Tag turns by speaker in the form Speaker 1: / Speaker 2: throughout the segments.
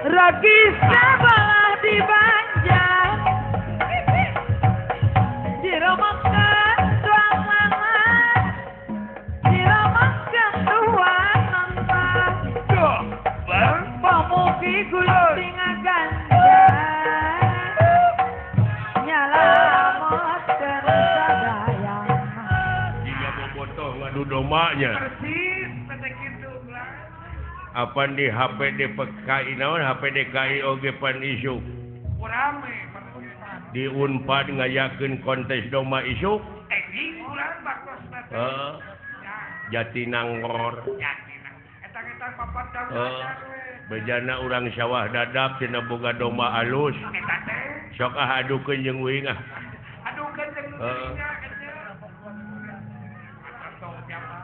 Speaker 1: Ragi sebelah di Banjar diromakan doang mangan diromakan dua nonton pemuki gunting ganja nyalamatkan sadayang
Speaker 2: jika bobotoh ngadu domanya
Speaker 3: persis pada gitu lah.
Speaker 2: apa di HPD PKI naon HPD KI oge pan isu
Speaker 3: Rame pertemuan.
Speaker 2: di Unpad ngayakeun kontes domba isu
Speaker 3: Ini ulah bakos nanti.
Speaker 2: Jatinangor
Speaker 3: Yakin. Etang-etang papat dah
Speaker 2: Eh.
Speaker 3: belajar we.
Speaker 2: bejana urang sawah dadap cenah boga domba alus
Speaker 3: Eta teh.
Speaker 2: sok adukeun jeung uing ah
Speaker 3: Aduh kan jeung nulinya kecil. Atau siapa?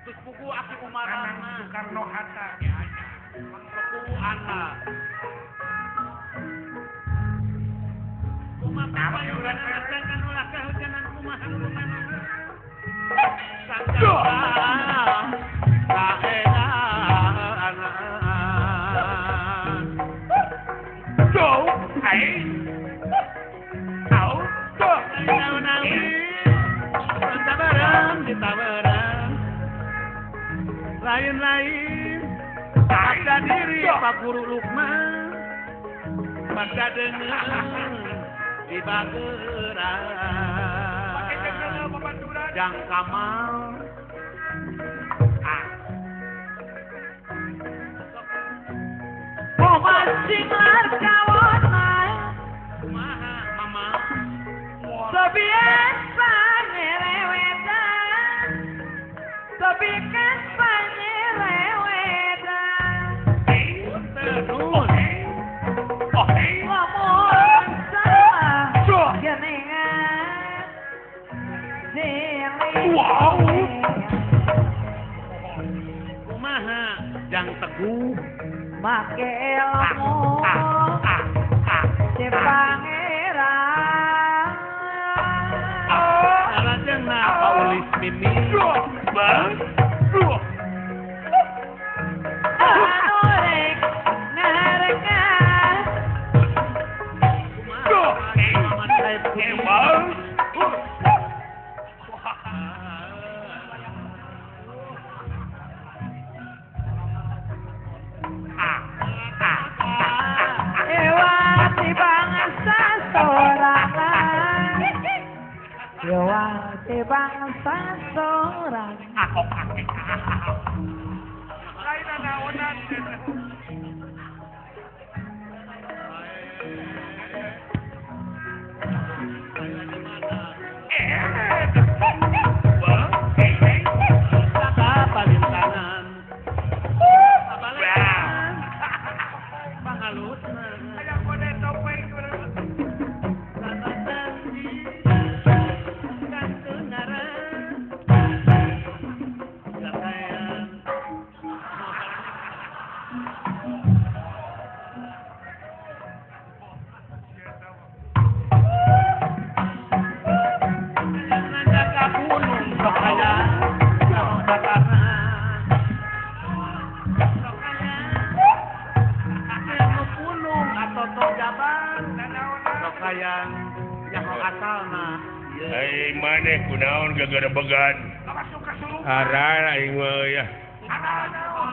Speaker 4: Terus buku Aki Umarana,
Speaker 3: Anang Soekarno Hatta.
Speaker 4: buku anak.
Speaker 3: Nama
Speaker 4: Kumaha
Speaker 3: yuran
Speaker 4: kan ulah kahujanan kumaha lumana.
Speaker 3: Jauh. Hai. Tahu? Tuh.
Speaker 4: Lain-lain ada diri Pak Guru Lukman maka dengan di Bageran
Speaker 3: Pakai jengkel pembanturan.
Speaker 4: Jang Kamal
Speaker 1: Masing larkawana
Speaker 4: kumaha mama
Speaker 1: Sebiasa nyerewedan Sebikan panyerewedan
Speaker 4: terus
Speaker 1: Ngomong sama geningan Siling
Speaker 4: kumaha Jang Teguh
Speaker 1: Make ilmu Si pangeran
Speaker 4: Sarajana Paulis Mimi
Speaker 1: Anurik ngarengan
Speaker 4: Muhammad Saiful
Speaker 1: Ewati bangsa sorangan Ewati bangsa sorangan
Speaker 3: Lain naonan.
Speaker 4: Saka palintanan Abalean Pangalutna
Speaker 3: Ayah kode topeng.
Speaker 4: Saka janji Kantungaran Sakayan Menjaga gunung Sakayan Sakaran Sakayan gunung atau tojaban Sakayan yang asalna
Speaker 2: ai maneh kunaon gara began
Speaker 3: Masuk ke seluruh.
Speaker 2: arah aing mah ya
Speaker 3: Naon.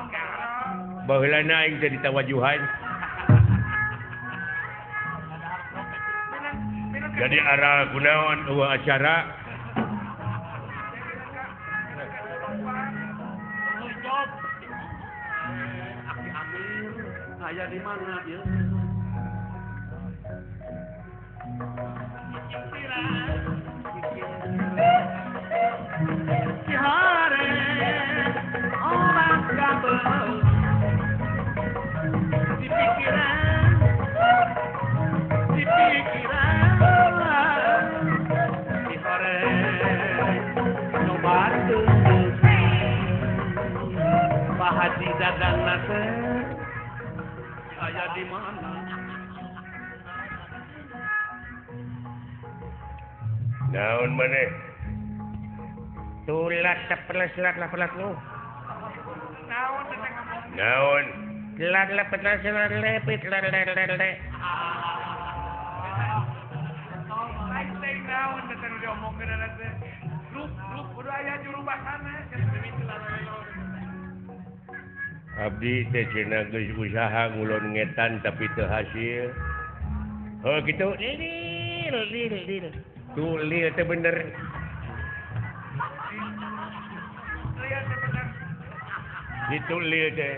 Speaker 2: baheulana aing teh ditawajuhan jadi arah kunaon eueuh acara
Speaker 4: Job Aki Amir aya di mana ieu Cihare orang kabel di pikiran di pikiran di hore mana teh? Aya di mana?
Speaker 2: Naon maneh?
Speaker 1: Tulat tepelas lat lapelat lu.
Speaker 3: Naon teh ngomong.
Speaker 2: Naon?
Speaker 1: Lat lapelat lat lepit lat.
Speaker 3: Lain teh naon teh nu diomongkeun ada teh. Lu kudu aya juru bahasana.
Speaker 2: Abdi teh cenah geus usaha ngulon ngetan tapi teu hasil. Oh gitu.
Speaker 1: Lil.
Speaker 2: Tuh lihat teh bener.
Speaker 3: Lihat teh bener.
Speaker 2: Itu lihat teh.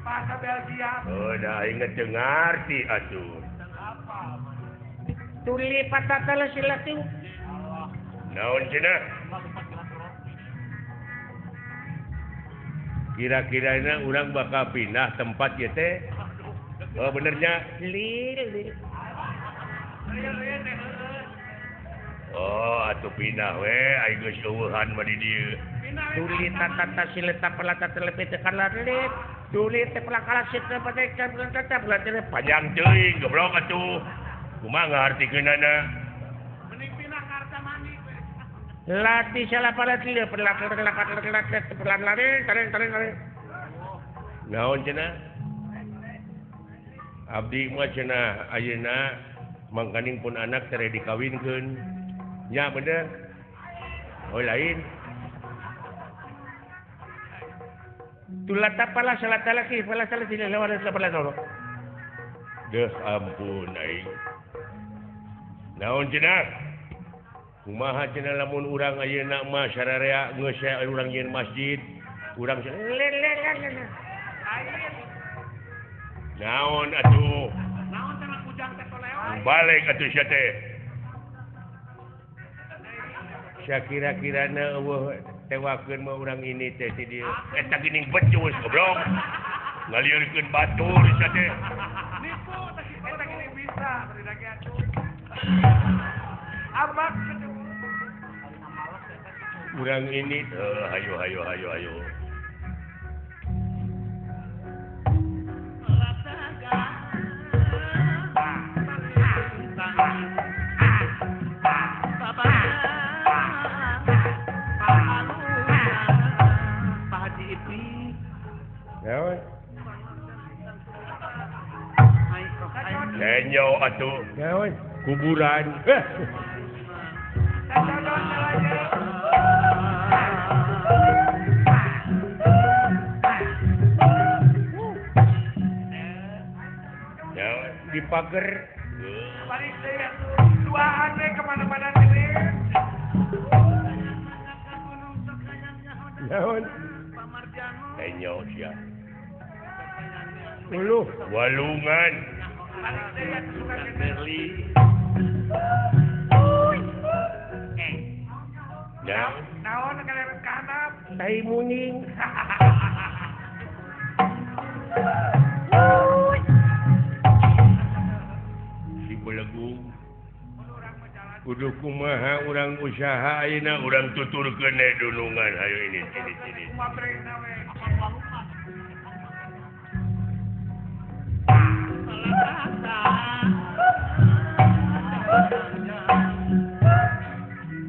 Speaker 3: Bahasa Belgia.
Speaker 2: Oh dah inget ngarti atuh.
Speaker 1: Tuli patatala sila tu.
Speaker 2: Naon cenah? Kira-kirana urang bakal pindah tempat ya teh. Oh benernya.
Speaker 1: Lil.
Speaker 2: Oh atuh pindah we aing geus eueuhan mah di dieu.
Speaker 1: Tuli tatata sila tapalata telepit tekan lat. Tuli tepelakala sita patek tatap lat.
Speaker 2: Panjang teuing goblok atuh. Kumaha ngartikeunana?
Speaker 3: Mending pindah ka harta mani.
Speaker 1: Lati salah pada sila pelat lari.
Speaker 2: Naon cenah? Abdi mah cenah ayeuna mangkaning pun anak tere dikawinkeun. Nya bener. Oh lain.
Speaker 1: Tulat tapala salah talaki pala salah sila lawan pala tolo.
Speaker 2: Deuh ampun aing. Naon cenah? Kumaha cenah lamun urang ayeuna mah sararea geus urang nyeun masjid, urang naon atuh?
Speaker 3: Naon teh kujang teh tolewa.
Speaker 2: Balik atuh sia teh. Sakira-kirana eueuh tewakeun mah urang ini teh ti dieu. Eta geuning becus goblok. Ngalieureun batur sia teh.
Speaker 3: Nipu teh eta gini bisa bari lagi atuh. Abak kitu.
Speaker 2: Urang ini hayo. Naon? Kenyo atuh.
Speaker 1: Naon?
Speaker 2: Kuburan.
Speaker 3: Cacodon aja.
Speaker 2: Naon? Di pager.
Speaker 3: Balik teh duaan teh kemana-mana teh.
Speaker 2: Naon? Kenyo sia.
Speaker 1: Uluh.
Speaker 2: Walungan.
Speaker 3: Balik teh suka
Speaker 4: Berli.
Speaker 2: Naon?
Speaker 3: naon kaleret ka handap.
Speaker 1: Tai muning.
Speaker 2: Si belegung. Kudu kumaha urang usaha ayeuna urang tuturkeun we dunungan hayo ini.
Speaker 3: Kumabrena we.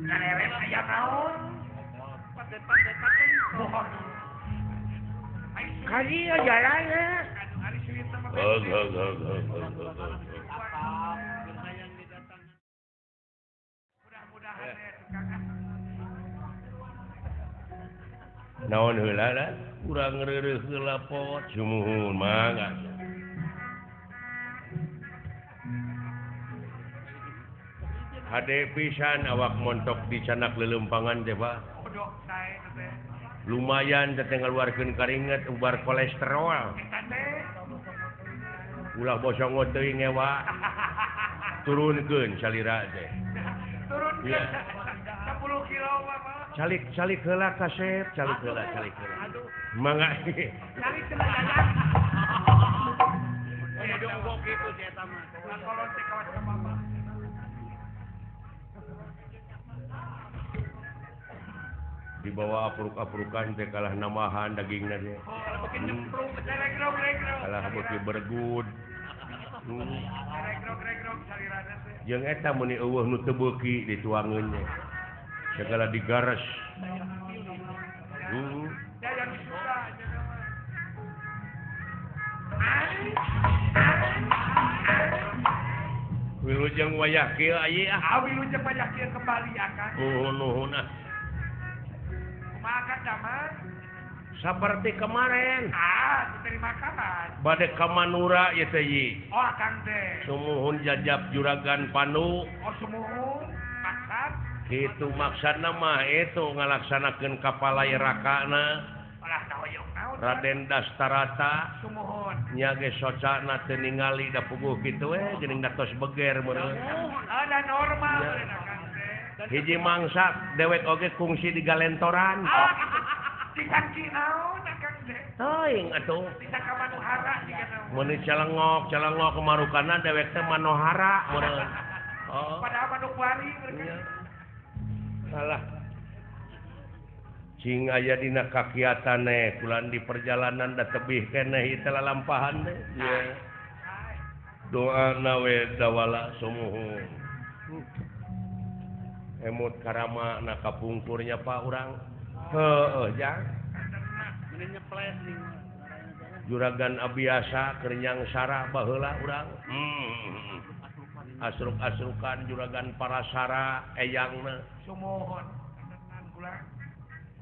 Speaker 3: Kaleret aya naon? Pohon.
Speaker 1: Kali jalan ya.
Speaker 3: Ari sulit mah.
Speaker 2: Hog.
Speaker 3: Mudah-mudahan teh tukang.
Speaker 2: Naon heula lah? Urang reureuh heula pot sumuhun mangga. Hade pisan awak montok di canak lelempangan teh, Pak.
Speaker 3: Bodoh sae teh.
Speaker 2: Lumayan teh ngaluarkeun karinget ubar kolesterol.
Speaker 3: Eta teh.
Speaker 2: Ulah bosong teuing ngewa. Turunkeun salira teh.
Speaker 3: Turun ke
Speaker 2: Iya.
Speaker 3: 10 kilo Bapak.
Speaker 2: Calik heula kasep, calik heula.
Speaker 3: Aduh,
Speaker 2: Mangga.
Speaker 3: cari cenah jajan.
Speaker 4: Aya dongkok kitu si eta mah.
Speaker 3: Ulah kolot teh kawas ka Bapak.
Speaker 2: dibawa apruk-aprukan teh kalah namahan dagingna teh.
Speaker 3: Bikin nyemplung, regrog.
Speaker 2: Kalah beuki bergud.
Speaker 3: Regrog, salirana teh.
Speaker 2: Jeung eta meni eueuh nu teu beuki dituangeun teh. Segala digares.
Speaker 3: Yang suka aja nama.
Speaker 2: Wilujeng wayah kieu ayi
Speaker 3: Wilujeng wayah kieu kembali akan.
Speaker 2: Nuhun
Speaker 3: Kumaha kan damang?
Speaker 2: Saperti kemarin.
Speaker 3: Terima kasih.
Speaker 2: Bade ka Manura ieu teh Yi.
Speaker 3: Akang teh.
Speaker 2: Sumuhun jajab juragan Panu.
Speaker 3: Sumuhun maksad.
Speaker 2: Kitu maksudna mah itu ngalaksanakeun kapalai rakana.
Speaker 3: Ulah tahoyong naon.
Speaker 2: Raden Dastarata.
Speaker 3: Sumuhun.
Speaker 2: Nya ge socana teu ningali da puguh kitu geuning datos beger meureun.
Speaker 3: Ada normal akang teh.
Speaker 2: Hiji mangsa dewek oge kungsi di galentoran.
Speaker 3: Dikangki naon akang teh.
Speaker 2: Teuing atuh.
Speaker 3: Bisa ka Manohara juga naon.
Speaker 2: Mun calengok kemarukana dewek teh Manohara meureun.
Speaker 3: Padahal Manokwari mereka.
Speaker 2: Salah. Cing aya dina kakiatan kulan di perjalanan da tebih keneh teh lalampahan teh. Doana we dawala sumuhun. Emut karama na kapungkurnya Pak urang. Heeh, Jang.
Speaker 4: Ini nyeples nih.
Speaker 2: Juragan Abiasa kerenyang sara baheula urang. Asruk-asrukan juragan Parasara eyangna.
Speaker 3: Sumuhun. Kula.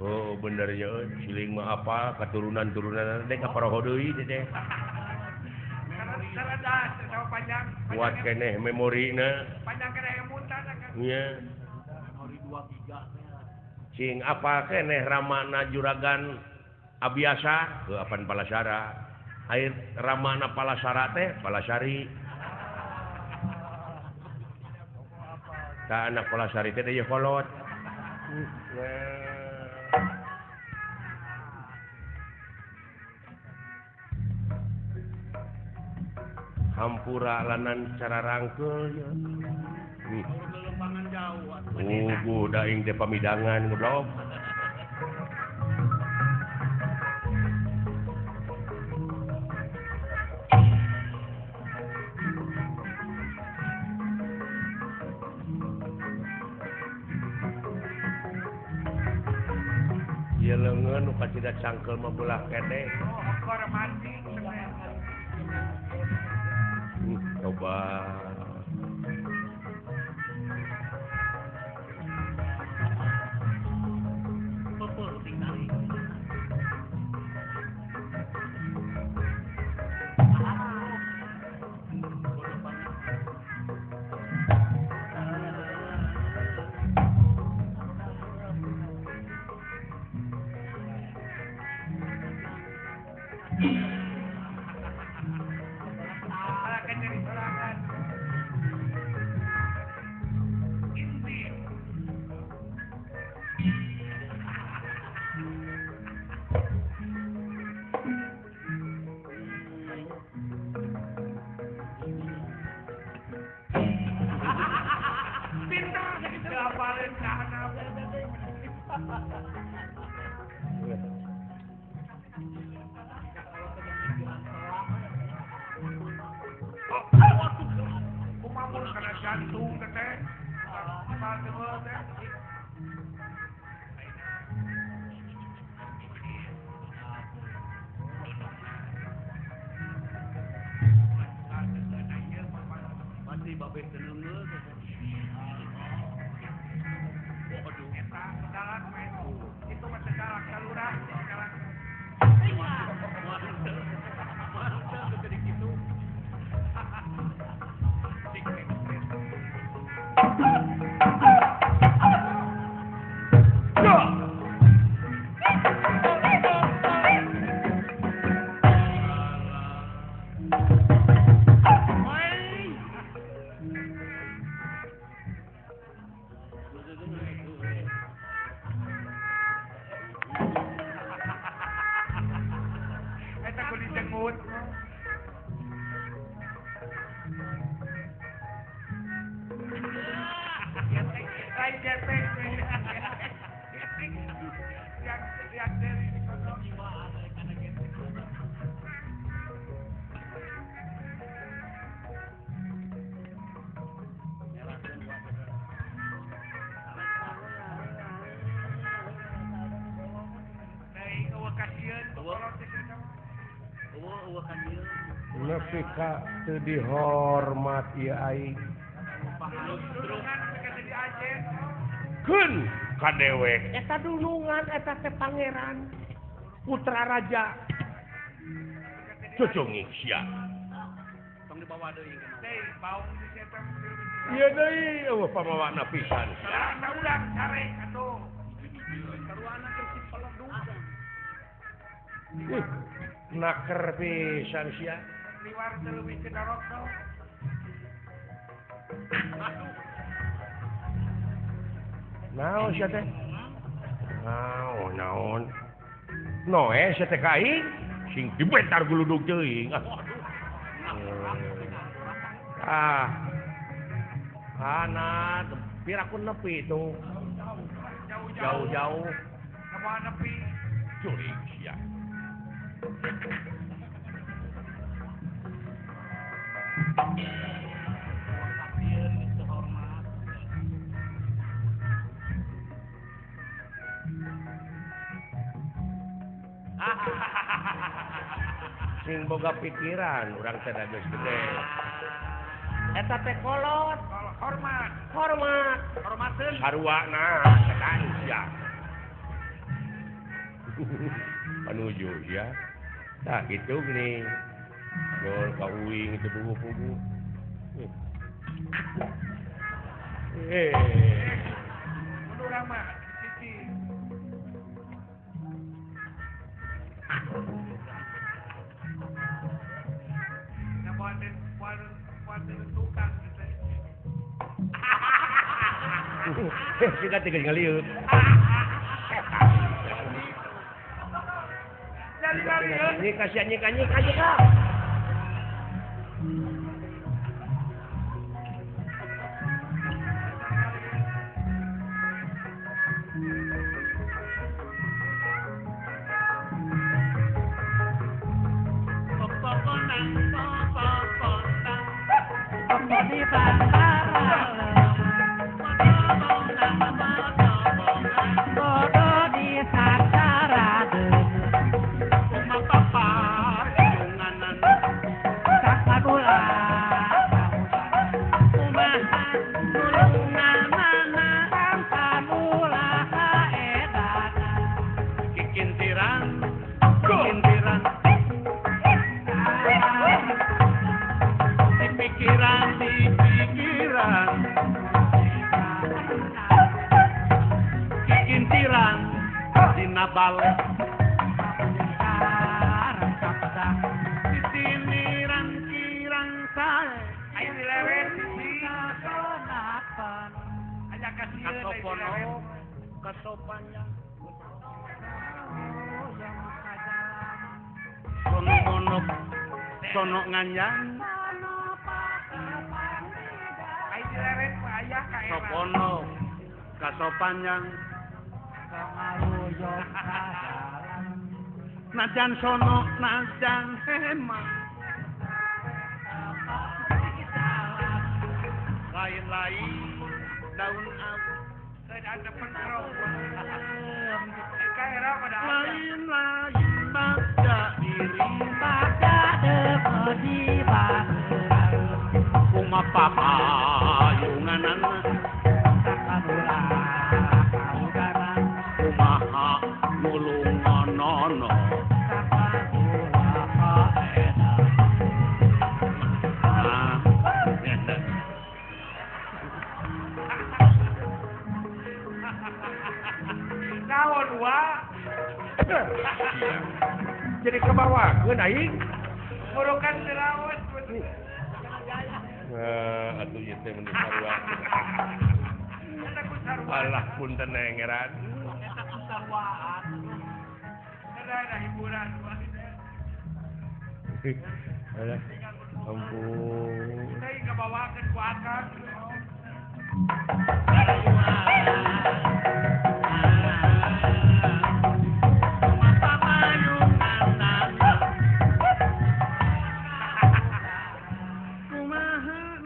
Speaker 2: Oh bener ya, siling mah apa keturunan-turunan teh kaparoho deui teh.
Speaker 3: Sarada sama panjang.
Speaker 2: Kuat keneh memorina.
Speaker 3: Panjang keneh emutan kan.
Speaker 2: Nya.
Speaker 4: Memori 23
Speaker 2: Cing apa keneh ramana juragan Abiasa ke apan Palasara. Air ramana Palasara teh Palasari. Ta anak Palasari teh deui kolot. Hampura lanan cara rangkeul ya.
Speaker 4: Lembangan jauh.
Speaker 2: Daing teh pamidangan goblok. Ieu leungeun nu kacida cangkeul mah belah keneh.
Speaker 3: Hokor mati.
Speaker 2: Coba
Speaker 3: Kumamul kena jantung teh.
Speaker 4: Masih babeh tenengeu.
Speaker 3: Waduh, eta dalan men. Itu mah sekarang salurah sekarang.
Speaker 4: Mantap jadi gitu. eueuh ka dieu.
Speaker 2: nepi ka teu dihormat ieu aing.
Speaker 3: Dunungan mereka jadi ajen.
Speaker 2: Keun ka dewek.
Speaker 1: Eta dunungan eta teh pangeran putra raja.
Speaker 2: Coconging sia.
Speaker 4: Tong dibawa deui kana.
Speaker 3: Dei, baung di situ.
Speaker 2: Ieu deui eueuh pamawana pisan.
Speaker 3: Nah, ulang cari atuh.
Speaker 4: Karuana teh si peledukan.
Speaker 2: Ih, naker pisan sia.
Speaker 3: Liwar terlebih ke darokno.
Speaker 2: Naon sia teh? Naon. Noe sia teh ka aing sing dibentar guludug teuing. Kana pirakun nepi itu. Jauh-jauh
Speaker 3: Sama nepi.
Speaker 2: curing sia. Sing boga pikiran urang teh da geus gede.
Speaker 1: Eta teh kolot,
Speaker 3: Kalau hormat.
Speaker 1: hormat.
Speaker 3: Hormateun.
Speaker 2: Sarwana tekan sia. Panuju ya. Tah kitu geuning. Dol ka uing itu bubu-bubu.
Speaker 3: Urang mah cici. Ya buat tukang gitu.
Speaker 2: Sika teh geus ngaliut.
Speaker 3: Jadi kalian.
Speaker 2: Ini kasihan nyika.
Speaker 4: Balik siniran kirang sae
Speaker 3: Ayo dilewet sisi. Aja kasieun
Speaker 4: kasopono kasopannya sono monop sono nganjang
Speaker 3: Ayo dilewet ku aya ka era.
Speaker 4: sopono kasopanjang najan sono najan hemang lain-lain daun abu
Speaker 3: Keun ada penterong. Ka era pada ada.
Speaker 4: lain-lain baca diri kuma papa yunganan kumaha ngulungonono
Speaker 3: Naon wa?
Speaker 2: Jadi ke bawah keun aing.
Speaker 3: Murukan dilawet.
Speaker 2: Atuh ieu teh mending sarua.
Speaker 3: Eta ku sarua.
Speaker 2: Alah punten nengeran.
Speaker 3: Eta ku sarwaan. Ada hiburan.
Speaker 2: Alah. Ampun.
Speaker 3: Teh kabawakeun ku akang.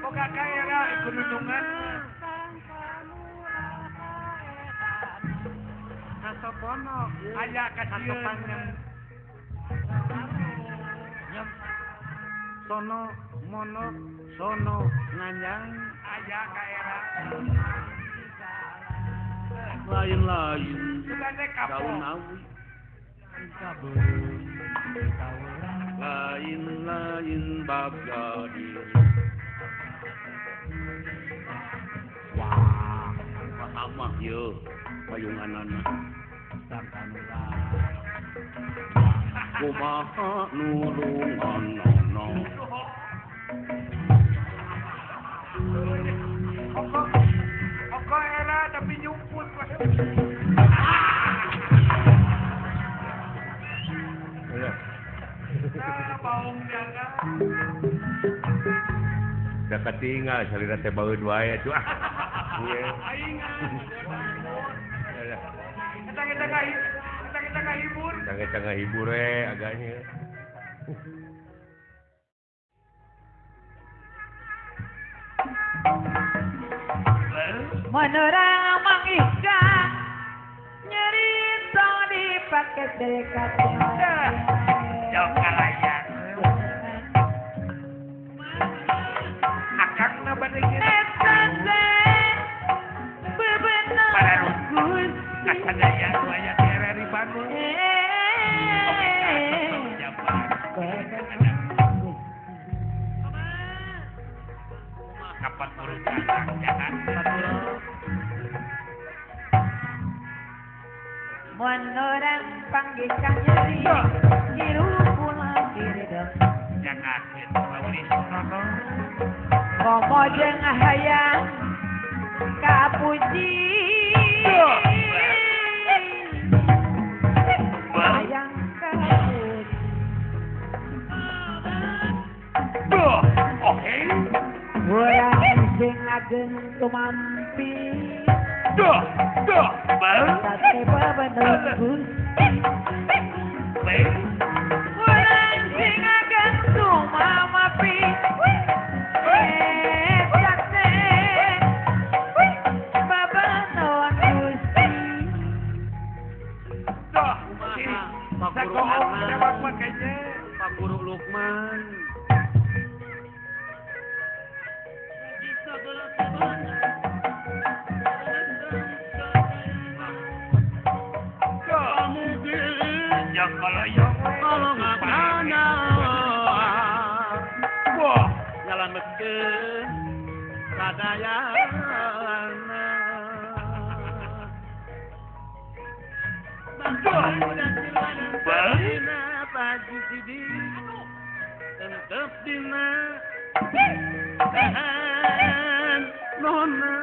Speaker 3: Boga ka era gunungan.
Speaker 4: kasopono
Speaker 3: Aya kasieun.
Speaker 4: yang sono mono sono nganyang
Speaker 3: Aya ka era.
Speaker 4: lain-lain
Speaker 3: Sudah teh kapok.
Speaker 4: daun awi lain-lain bagadi wah pahamah yeuh payunganana kumaha nulunganana
Speaker 3: Oko era tapi nyumput. Nah, baung jaga.
Speaker 2: udah ketinggal salira teh baeud wae tuh. Iya.
Speaker 3: Kita ngahibur.
Speaker 2: Tengah-tengah hibur agaknya.
Speaker 5: Menerang mangika nyerita dipakai dekat
Speaker 3: Jauh kalayan. Akang na ba rin para rugus kasadaya waya tera di Bandung. Kapan turun jangan
Speaker 5: Menerang panggikan nyeri hiru pulang diri dong
Speaker 3: jangan Mauri Sunono.
Speaker 5: Komo jeung hayang kapuji hayang kapuji
Speaker 3: Oke.
Speaker 5: urang sing ageng tumampi sate bebenung Gusti urang sing ageng tumampi sate bebenung Gusti
Speaker 4: Pak Guru Pak Guru Lukman
Speaker 3: Yang kalau
Speaker 4: ngakana nyalametkeun sadayana Dina pagi sidi tentep dina tahan nona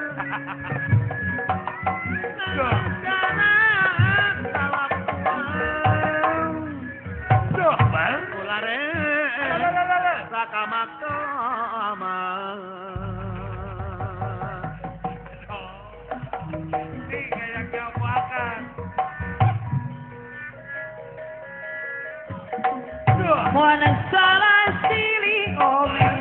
Speaker 5: Mona salah silih omen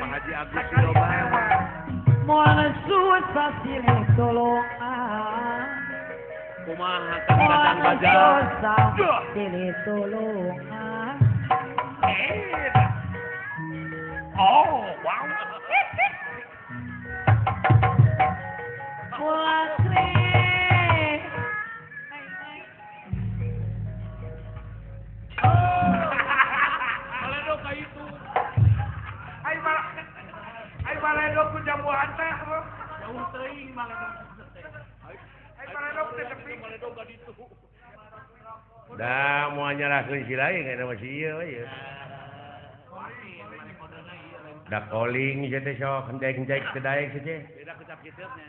Speaker 4: Haji Agus Sidoba
Speaker 5: Mona susah silih tolongan
Speaker 4: kumaha kadang
Speaker 5: Mona
Speaker 4: bajal
Speaker 5: susah silih tolongan
Speaker 3: Oh, wow.
Speaker 5: Mulasri
Speaker 3: Maledo ka itu. Ay maledo ku jambuan teh. Jauh teuing maledo. Ay maledo teh tepi. Maledo ka ditu.
Speaker 2: Dah mau nyerahkeun si lain kana masih ieu we. Da calling je teh sok hendek-hendek ke daek saja.
Speaker 4: beda kecap-kecapnya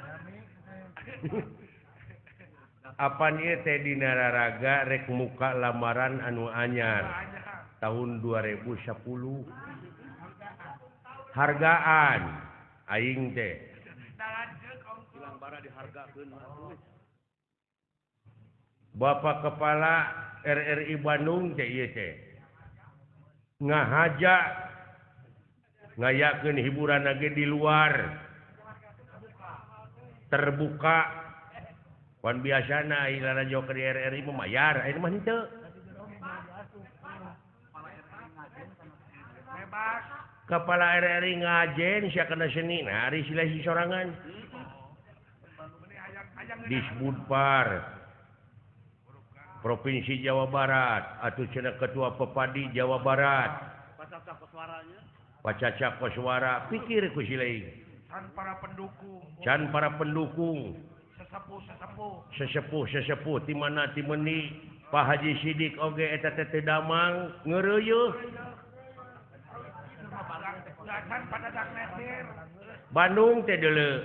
Speaker 2: Apa ieu teh dina raraga rek muka lamaran anu anyar tahun 2010. Hargaan aing teh.
Speaker 4: hilang bara dihargakeun
Speaker 2: Bapak Kepala RRI Bandung teh ieu teh. Ngahaja ngayakeun hiburan lagi di luar terbuka pan biasana ilana joker di RRI memayar ini mah henteu
Speaker 3: bebas
Speaker 2: kepala RRI ngajen sia kana seni nah ari silasi sorangan di Budpar Provinsi Jawa Barat atau cenah ketua Pepadi Jawa Barat Pacaca Koswara pikir ku silai
Speaker 3: can para pendukung
Speaker 2: sesepuh di mana ti meuni Pak Haji Sidik oge eta teh damang ngeureuh
Speaker 3: can pada dak netir
Speaker 2: Bandung teh deuleu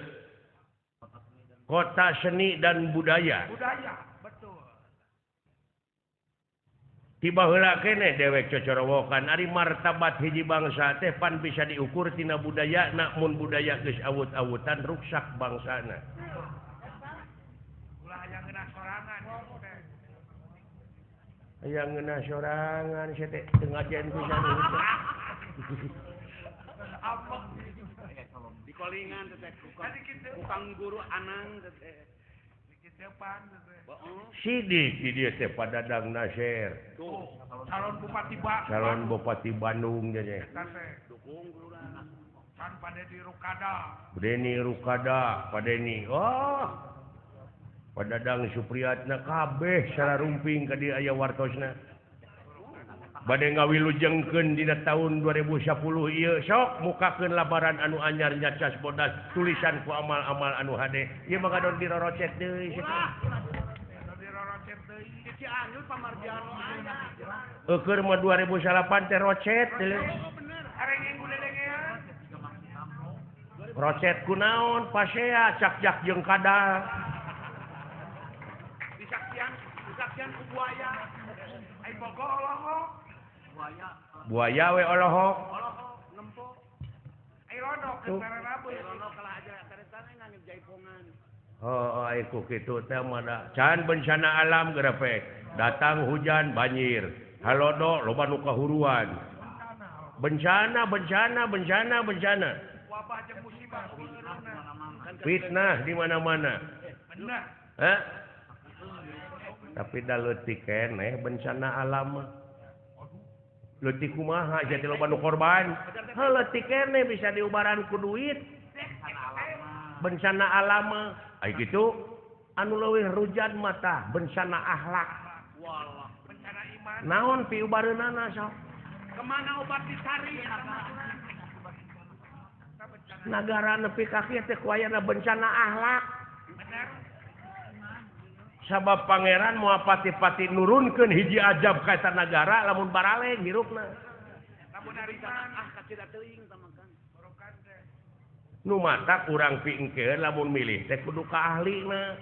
Speaker 2: kota seni dan budaya
Speaker 3: betul
Speaker 2: tiba heula keneh dewek cocorowokan ari martabat hiji bangsa teh pan bisa diukur tina budayana mun budaya geus awut-awutan ruksak bangsana
Speaker 3: ulah aya ngeunah sorangan
Speaker 2: aya ngeunah sorangan sia teh teu ngajen pisan
Speaker 4: di kolingan teh tukang guru anang teh
Speaker 3: depan
Speaker 2: Sidik di dieu teh Padadang Nasir calon Bupati Bandung jadi
Speaker 3: can pada di Rukada
Speaker 2: Deni Rukada Padeni oh Padadang Supriyatna kabeh secara rumping ka dieu aya wartosna bade ngawilujengkeun dina tahun 2010 ieu sok mukakeun labaran anu anyar nyacas bodas tulisan ku amal-amal anu hade ieu mah gadon dirorocet deui
Speaker 4: Cianjur pamarjiano aya
Speaker 2: keur mah 2008 teh rocet teh
Speaker 3: areng minggu dedengean
Speaker 2: rocet kunaon pasea cak-jak jeung kadal
Speaker 4: disaksian ku buaya
Speaker 3: ai bogo olohok
Speaker 2: buaya we olohok
Speaker 4: nempok
Speaker 3: ai lodok ke sararabeus
Speaker 4: lono kalah aja karetan nangis jaipongan
Speaker 2: oh iku kitu teh mah can bencana alam geurapek datang hujan banjir halodo loba nu kahuruan bencana
Speaker 3: wabah jeung musibah
Speaker 2: fitnah di mana-mana
Speaker 3: bener
Speaker 2: tapi da leutik keneh bencana alam mah leutik kumaha jadi loba nu korban leutik keneh bisa diubaran ku duit bencana alam mah ai kitu anu leuwih rujan mah tah bencana akhlak
Speaker 3: bencana iman
Speaker 2: naon piubareunana sok
Speaker 4: kemana obat dicari
Speaker 2: nagara nepi ka kieu teh kuayana bencana akhlak
Speaker 3: bener
Speaker 2: sabab pangeran moal pati-pati nurunkeun hiji ajab ka eta nagara lamun baraleng hirupna
Speaker 3: lamun ari iman
Speaker 4: kacida teuing tamakan
Speaker 3: barokan teh
Speaker 2: nu matak urang pingkeun lamun milih teh kudu ka ahlina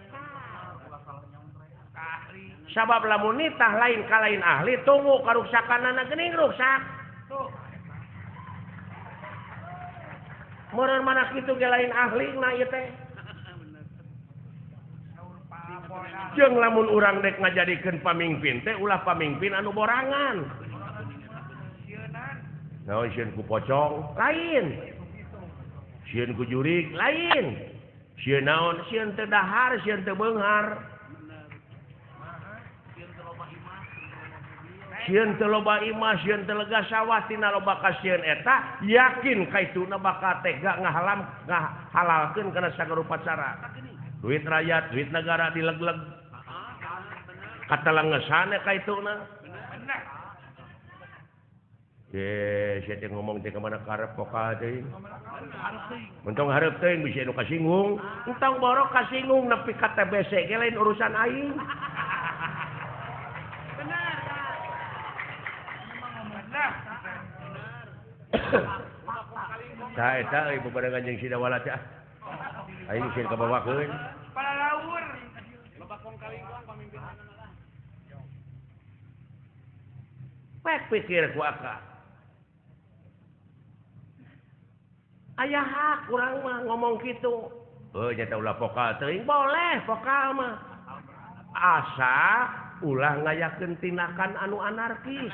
Speaker 3: ahli
Speaker 2: sabab lamun nitah lain ka lain ahli tunggu karuksakanana geuning ruksak
Speaker 3: tuh
Speaker 2: meureun mana kitu ge lain ahlina ieu teh jeung lamun urang dek ngajadikeun pamingpin teh ulah pamingpin anu borangan
Speaker 3: sieunnan
Speaker 2: naon sieun ku pocong lain sieun ku jurig lain sieun naon sieun teu dahar sieun teu beunghar sieun teu loba imah sieun teu lega sawah tina loba ka sieun eta yakin kaituna bakal tega ngahalalkeun kana sagarupa cara duit rakyat duit negara dileg-leg katalangesan kaituna
Speaker 3: bener
Speaker 2: sia teh ngomong teh ka mana karep pokal teh mentong hareup teuing bisa nu kasinggung entong borok kasinggung nepi ka TBC ge lain urusan aing
Speaker 3: bener
Speaker 2: Tah eta euy bebarengan jeung sidawala teh aing sieun kabawakeun
Speaker 3: para laur
Speaker 4: loba kong kalingkuang pamimpinanna
Speaker 2: pek pikir ku aka aya hak urang mah ngomong kitu nya teh ulah vokal teuing boleh vokal mah asa ulah ngayakeun tindakan anu anarkis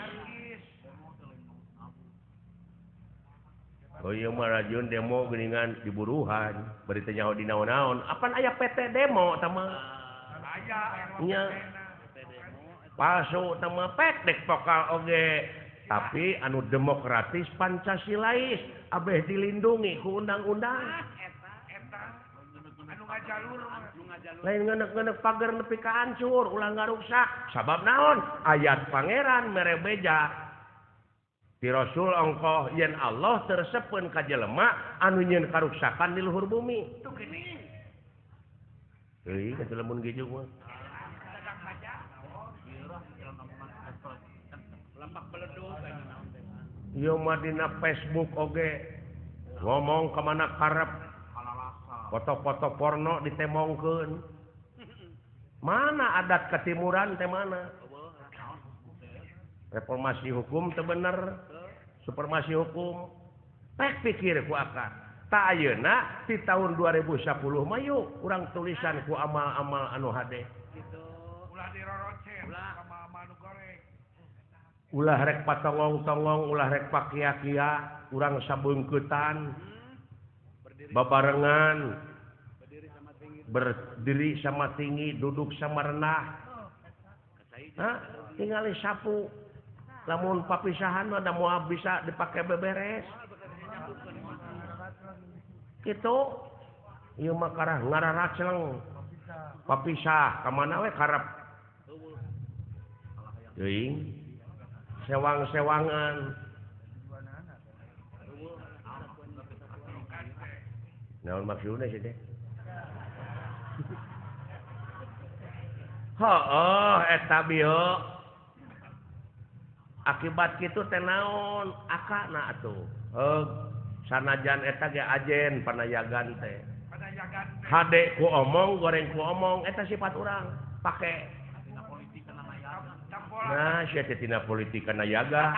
Speaker 2: Oh iya mah rajin demo geuningan di Buruhan, bari teh nyaho di naon-naon. Apan aya PT demo tah mah?
Speaker 3: Aya
Speaker 2: Nya. Palsu tah mah petek vokal oge. Tapi anu demokratis Pancasilais abeh dilindungi ku undang-undang.
Speaker 3: eta anu ngajalur mah.
Speaker 2: Lain ngenek-ngenek pagar nepi ka hancur, ulah ngaruksak. Sabab naon? Ayat pangeran mere beja. Ti Rasul ongkoh yen Allah tersepeun ka jelema anu nyeun karuksakan di luhur bumi.
Speaker 3: Itu gini.
Speaker 2: Euy, kata lamun gitu mah.
Speaker 3: Dagang baja.
Speaker 4: Lampak beleduk
Speaker 2: Ieu mah dina Facebook oge ngomong ka mana karep foto-foto porno ditemongkeun. Mana adat ketimuran teh mana? Reformasi hukum teu bener. Supremasi hukum. Pek pikir ku akak. Ta ayeuna di tahun 2010 mah yuk urang tulisan ku amal-amal anu hade.
Speaker 3: Ulah dirorocen sama anu goreng.
Speaker 2: Ulah rek patongong-tongong, ulah rek pakia-kia, urang sabeungkeutan. Babarengan. Berdiri sama tinggi, duduk sama rendah. Hah? Tinggali sapu. Lamun papisahan mah da moal bisa dipake beberes. Kitu. Ieu mah karah ngararaceleng. Papisah ka mana we karep. Teuing. Sewang-sewangan. Naon maksudna sih teh? Heuh eta bieu. Akibat kitu teh naon? Akana atuh. Sanajan eta ge ajen panayagan teh.
Speaker 3: Pada jagan
Speaker 2: Hade ku omong, goreng ku omong, eta sifat urang. Pake.
Speaker 3: tampolan.
Speaker 2: Nah, sia teh tina politik kana yaga.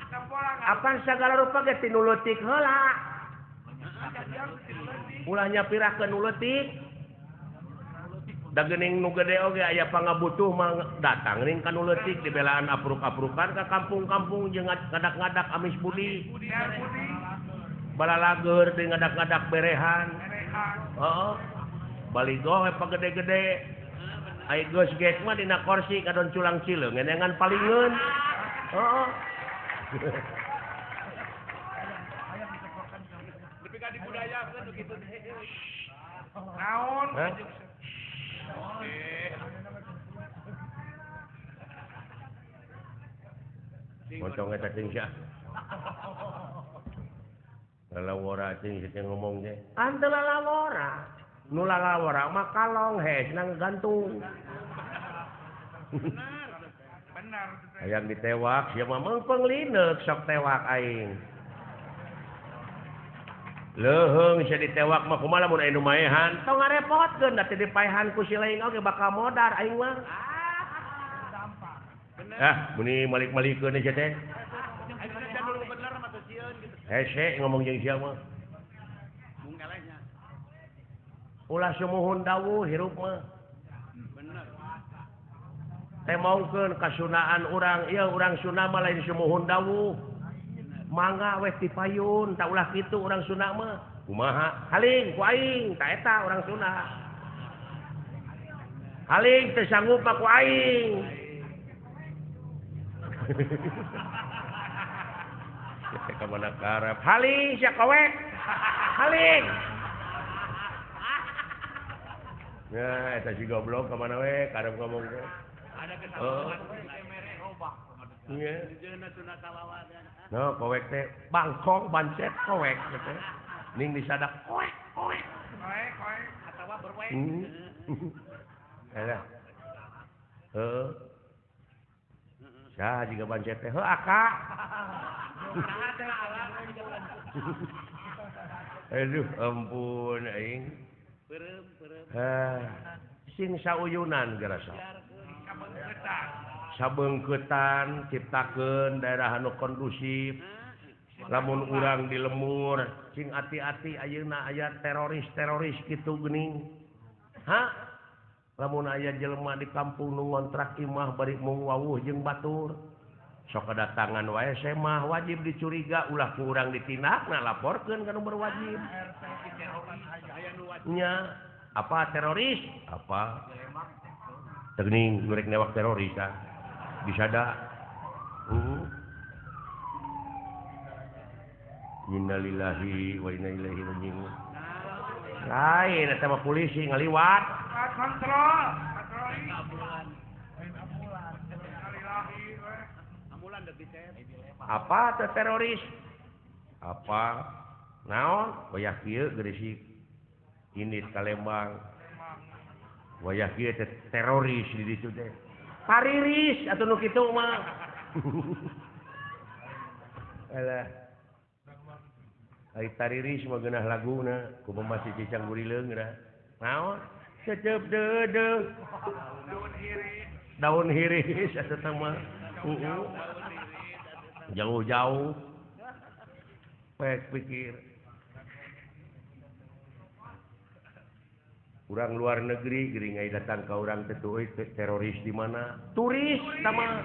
Speaker 3: Tampolan.
Speaker 2: Apan sagala rupa ge tinu leutik heula. Ulah nyapirakeun nu leutik. Da geuning nu gede oge aya pangabutuh mah datang ning ka nu leutik dibelaan apruk-aprukan ka kampung-kampung jeung ngadak-ngadak amis budi.
Speaker 3: Budi.
Speaker 2: Balalager di ngadak-ngadak berehan.
Speaker 3: Rehan.
Speaker 2: Heeh. Baligo we pagede-gede. Ai geus get mah dina kursi kadon culang cileung ngenengan palingeun. Heeh.
Speaker 4: Tapi ka dibudayakeun kitu teh.
Speaker 3: Naon?
Speaker 2: Hah? Moncong eta cing sia. Lalawora cing sia ngomong teh. Ante lalawora. Nu lalawora mah kalong hesna gantung.
Speaker 3: Benar.
Speaker 2: Hayang ditewak sia mah meungpeung lineuk sok tewak aing. Leuheung sia ditewak mah kumaha lamun aya nu maehan? Tong ngarepotkeun da teh dipaehan ku si lain oge bakal modar aing mah. Muni malik-malikeun sia teh.
Speaker 4: Ayeuna dulu bener mah teu sieun gitu.
Speaker 2: Hese ngomong jeung sia mah.
Speaker 4: Mung elehnya.
Speaker 2: Ulah sumuhun dawuh hirup mah.
Speaker 4: Bener.
Speaker 2: Temongkeun kasunaan urang, ieu urang Sunda mah lain sumuhun dawuh. Mangga weh dipayun, tak ulah kitu urang Sunda mah. Kumaha? Haling ku aing, ta eta urang Sunda. Haling teu sanggup mah ku aing. Ka mana karep? Haling sia kowek. Haling. Ya, eta si goblok ka mana we karep ngomong teh.
Speaker 4: Ada kesalahan mere robah.
Speaker 2: Iya.
Speaker 4: Jeuna tuna kalawadan.
Speaker 2: No, kowek teh bangkong bancet kowek teh. Ning disadak kowek.
Speaker 3: Koe.
Speaker 4: Atawa berwek.
Speaker 2: Ada. Sah juga bancet teh. Aka. Aduh, ampun aing.
Speaker 4: Perem.
Speaker 2: Sing sauyunan gerasa.
Speaker 3: Kabeungkeutan.
Speaker 2: Sabeungkeutan ciptakeun daerah anu kondusif. Lamun urang di lemur, cing ati-ati ayeuna aya teroris kitu geuning. Hah? Lamun aya jelema di kampung nu ngontrak imah bari mung wawuh jeung batur. sok kedatangan wae saya mah wajib dicuriga ulah ku urang ditindak laporkeun ka nu berwajib nya apa teroris apa teuing nurek newak teroris kan bisa da innalillahi wa inna ilaihi raji'un lain eta mah polisi ngaliwat
Speaker 3: kontrol
Speaker 2: apa teh teroris apa naon wayah kieu geurisik ini Kalembang wayah kieu teh teroris di ditu teh pariris atuh nu kitu mah alah ai tariris mah geunah laguna kumaha masih cicang gurileung geura naon cecep deudeuh daun hiris atuh teh mah jauh-jauh pek pikir urang luar negeri gering ai datang ka urang teh euy teroris di mana turis sama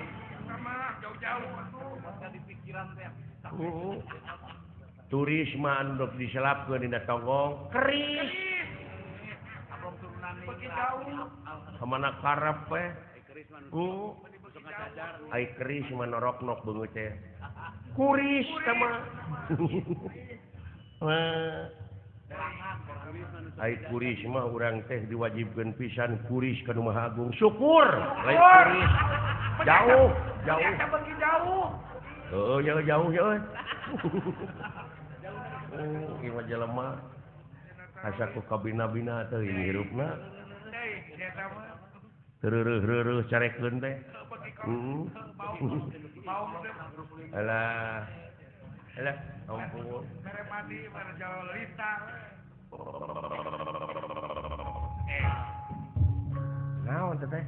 Speaker 3: jauh-jauh atuh di pikiran teh
Speaker 2: turis mah anu diselapkeun dina tonggong keris
Speaker 3: abang turunan pergi jauh
Speaker 2: kemana karep we ai keris mah norok-nok beungeut teh kuris sama ai kuris mah urang teh diwajibkeun pisan kuris ka Nu Maha Agung syukur lain kuris jauh
Speaker 3: pergi jauh
Speaker 2: heuh jauh euy ieu mah jelema asa ku kabina-bina teh hirupna tereureus carekeun teh alah ampun
Speaker 3: mere mandi mere jalan lintang
Speaker 2: naon teh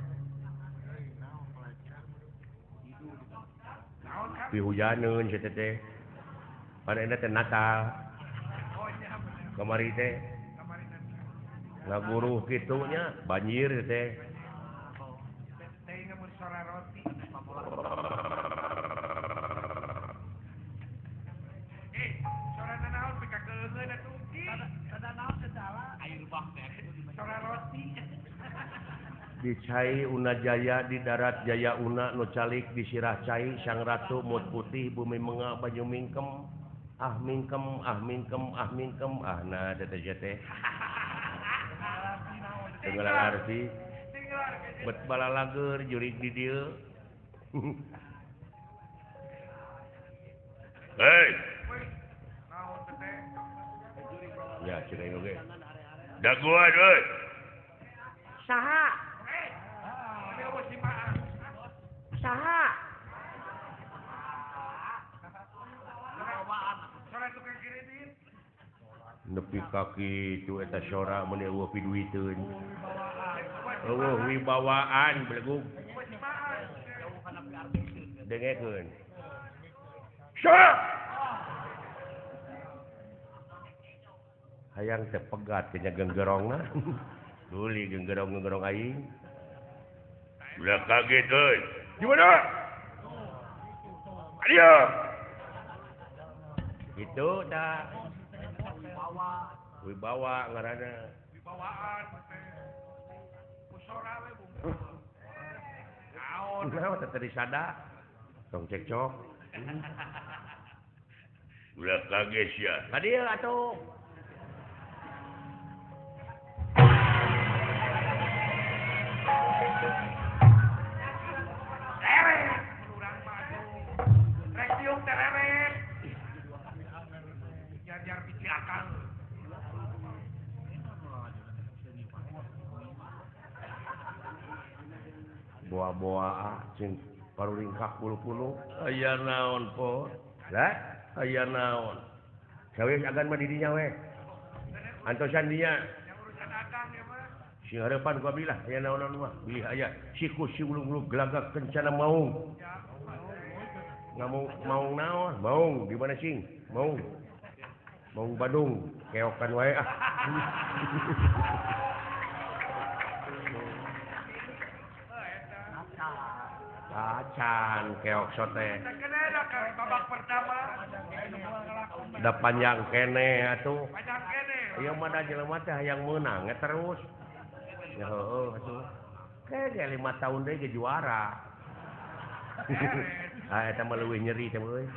Speaker 2: pihujaneun si teh padahal teh Natal kamari teh ngaguruh kitu nya banjir teh
Speaker 3: sora roti sora naon pikakeun atuh sada naon segala air bah teh sora roti
Speaker 2: di cai una jaya di darat jaya una nu calik di sirah cai sang ratu mut putih bumi menga baju mingkem nah teh tenggelam arti bet balalager jurig di dieu hei
Speaker 3: naon teh
Speaker 2: ya cing oge daguan euy saha saha nepi kaki itu eta sora mun eueuh piduiteun eueuh wibawaan belegug dengekeun sora hayang teh pegat nya genggerongna tuli genggerong aing ulah kaget euy di mana ayo itu dah wibawa ngaranna
Speaker 3: wibawaan musora we bung
Speaker 2: naon teh tadi sada tong cekcok ulah kaget ya kadieu atuh boa-boa cing paruringkak puluh-puluh aya naon po lah aya naon gawe agan mah di dinya we antosan dinya
Speaker 3: urusan akang ya mah
Speaker 2: sing hareupan ku abdi lah aya naon mah bilih aya siku si ulung-ulung gelagak kencana maung maung naon maung di mana sing maung Bandung keokan wae ah Acan keok sote.
Speaker 3: Kena dah kan babak pertama.
Speaker 2: Da panjang kene atuh.
Speaker 3: Panjang kene.
Speaker 2: Ieu mah da jelema teh hayang meunang terus. Ya heueuh atuh. Kege 5 tahun deui ge juara. Ah eta mah leuwih nyeri teh euy.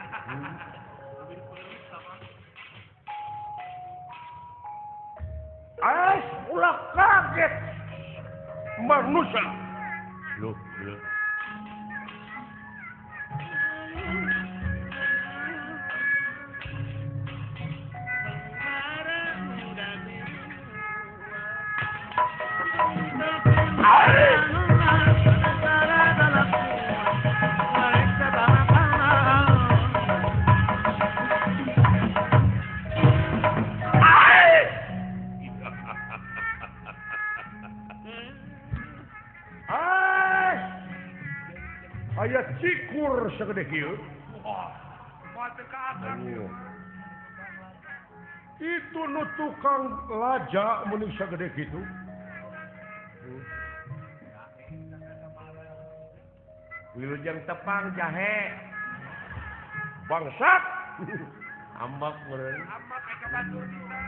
Speaker 3: Ulah kaget. Manusia.
Speaker 2: Loh. Aya cikur sagede kieu.
Speaker 3: Moal teu ka atas.
Speaker 2: Itu nu tukang laja mun sagede kitu. Wilujeng tepang jahe. Bangsat. Ambak meureun.
Speaker 3: Amma ka batur kita.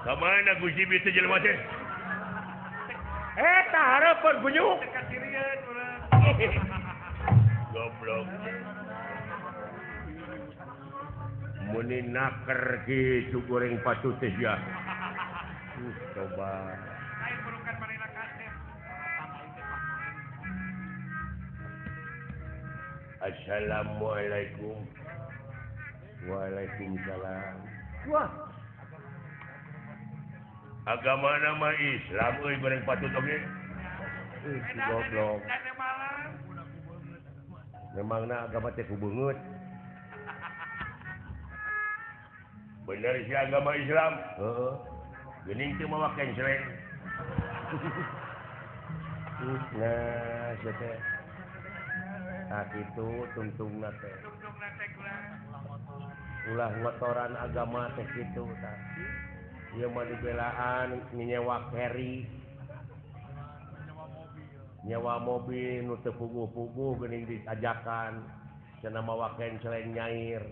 Speaker 2: Kamana Gusti bisa jelema teh? Eta hareupeun gunyuk.
Speaker 3: Kasirieun urang.
Speaker 2: Goblok. Muni naker kitu goreng patut teh ya. Coba.
Speaker 3: Lain burukan marina kasep.
Speaker 2: Assalamualaikum. Waalaikumsalam. Wah. Agama nama Islam euy goreng patut oge. Goblok.
Speaker 3: Dan malam.
Speaker 2: Memangna agama teh kubeungeut. Bener sih agama Islam. Heeh. Geuning teu mawakeun sreng. Nah, teh. Nah kitu tungtungna teh.
Speaker 3: Tungtung nate gula.
Speaker 2: Ulah ngotoran agama teh kitu tah. Ieu mah dibelaan nyewa carry. Nyewa mobil nu teu puguh-puguh geuning diajakan. Cenah mawakeun sreng nyair.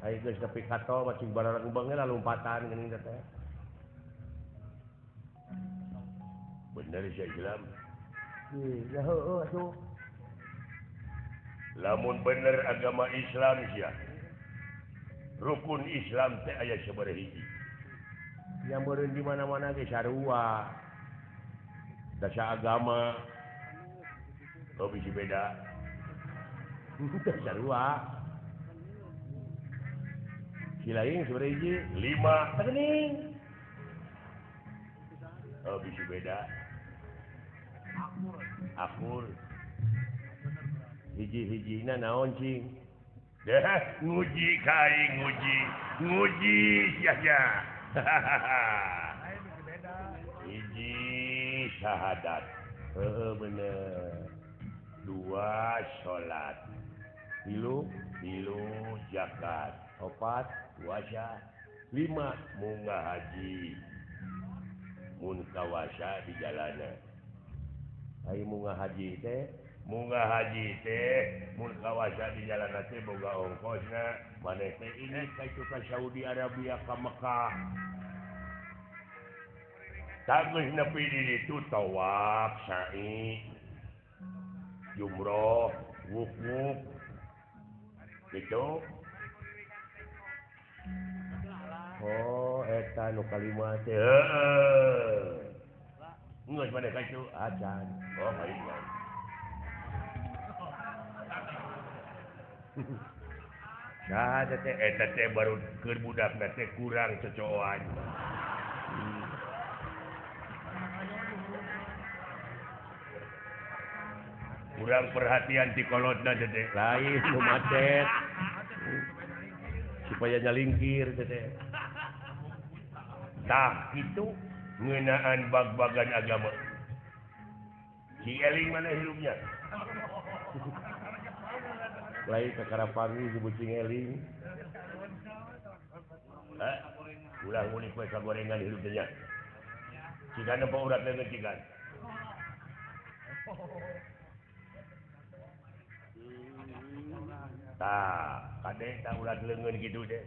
Speaker 2: Ayo geus nepi ka tol macing barareng beungeut lompatan geuning teh. Bener sih Islam. Ya heueuh atuh. Lamun bener agama Islam sia. Rukun Islam teh aya sabaraha hiji. Yang meureun di mana-mana ge sarua. Dasa agama bisi beda. Sarua. Silaing sabaraha hiji? 5 teuning. Bisi beda. Akur. Hiji-hijina naon cing? Dah nguji kai nguji sia-sia. Hiji syahadat. Bener. 2 salat. 3 zakat. 4 puasa. 5 munggah haji. Mun kawasa di jalanan. Ai munggah haji teh mun kawasa di jalanan teh boga ongkosna maneh teh ini kaitu ka Saudi Arabia ka Mekah. Tageus nepi di ditu tawaf, sa'i, jumroh, wukuf. Gitu. Oh, eta nu kalima teh. Heeh. Ngeus maneh kaitu acan. Oh, kalima. Nah, eta teh baru keur budakna teh kurang cocokan. Kurang perhatian ti kolotna teh. Lain nu macet. Supaya nyalingkir teh. Tah kitu ngeunaan bag-bagan agama. Si eling mana hilupnya? lain kakara pangi di bucing eling. Ulah ngulik kue sagorengan hidup dia. Cikan apa urat leungeun cikan. Tah, kade tah urat leungeun kitu deh.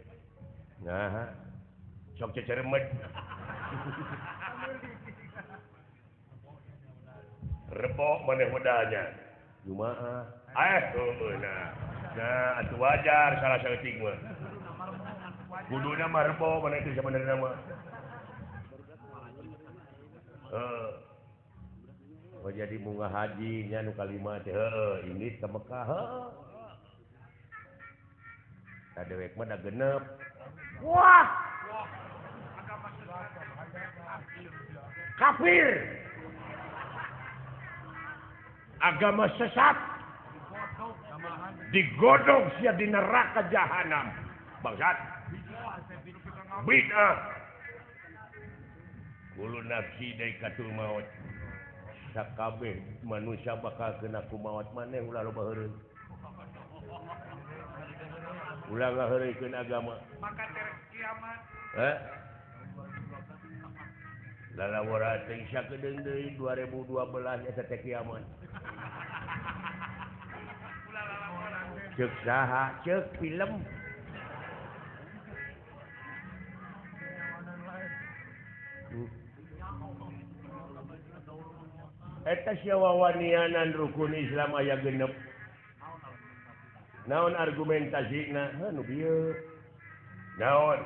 Speaker 2: Nah, sok ceceremet. Repok maneh wedanya. Kumaha? Nah, atuh wajar salah saeuting mah. Kuduna mah rebo mana itu sebenarnya mah. Oh jadi bunga haji nya nu kalimat ini ke Mekah. Kadewek mah da genep. Wah. Kafir. Agama sesat. Digodong sia di neraka jahanam. Bangsat. Bid'ah. Kulo nafsi dari katul maut. Sakabeh manusia bakal kena ku maut maneh ulah loba heureun. Ulah ngaheureuykeun agama.
Speaker 3: Maka teres kiamat.
Speaker 2: Lalawara teh sakedeung deui 2012 eta teh kiamat. Ceuk saha? Ceuk film. Eta sia wawanianan rukun Islam aya genep. Naon argumentasina? Nu bieu. Naon?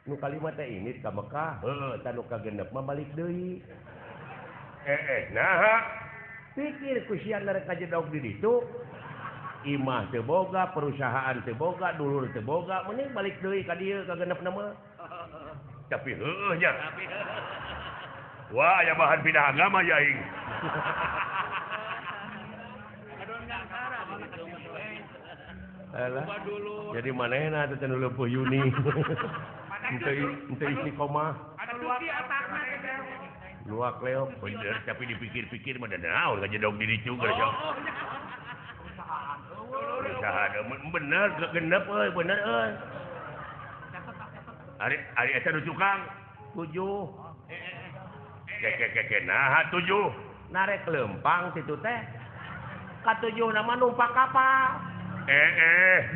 Speaker 2: Nu kalimat teh ini ka Mekah, eta nu kagenep mah balik deui. Nah, pikir ku sia rek kajedog di ditu. Imah teu boga, perusahaan teu boga, dulur teu boga, mending balik deui ka dieu kagenepna mah. Tapi heueuh nya. Wah, aya bahan pindah agama ya aing. Alah. Jadi manehna teh nu leupuh Yuni. Ente istiqomah.
Speaker 3: Ada luak di atasna teh.
Speaker 2: Luak leok bener tapi dipikir-pikir mah da naon kajedog di ditu geus. Perusahaan bener genep euy bener euy. Ari eta nu tukang 7. Keke nah 7. Narek lempang situ teh. Ka 7 nama numpak kapal.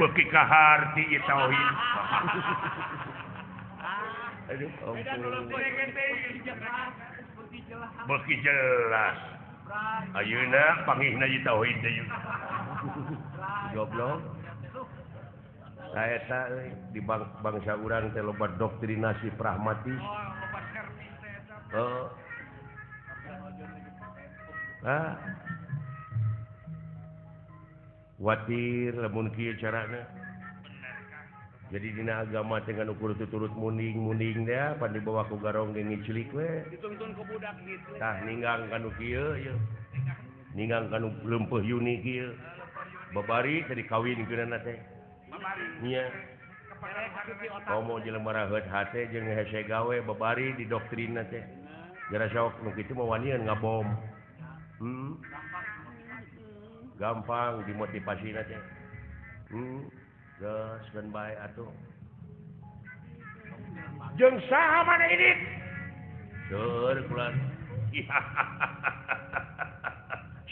Speaker 2: Beuki kaharti ieu tauhid. Aduh, beuki jelas. Ayeuna pangihna ieu tauhid deui. Goblok. Saeta euy di bangsa urang teh loba doktrinasi pragmatis. Watir lamun kieu carana. Jadi dina agama teh nganu kudu turut munding-munding teh pan dibawa ku garong geus cilik we.
Speaker 3: Dituntun ku budak gitu.
Speaker 2: Tah ninggang kanu kieu ye. Ninggang kanu leumpeuh Yuni kieu. Babari teh dikawinkeunana teh.
Speaker 3: Babari.
Speaker 2: Nya. Komo jelema raheut hate jeung hese gawe babari di doktrinna teh. Gara sok nu kitu mah wanian ngabom. Gampang dimotivasina teh. Geus keun bae atuh. Jeung saha maneh ini? Seueur kulan.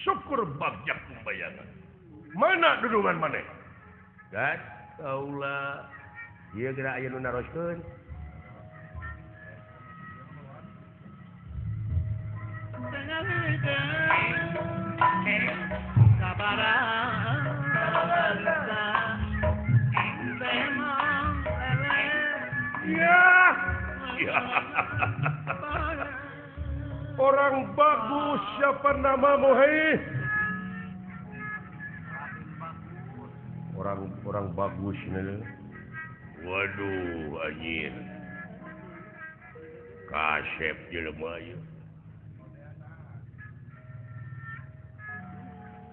Speaker 2: Syukur bagjak kumbayana. Mana dudungan maneh? Gat kaula. Ieu geura aya nu naroskeun. Ya. Orang bagus siapa namamu hei? Orang bagus nih. Waduh anjir. Kasep jelema ieu.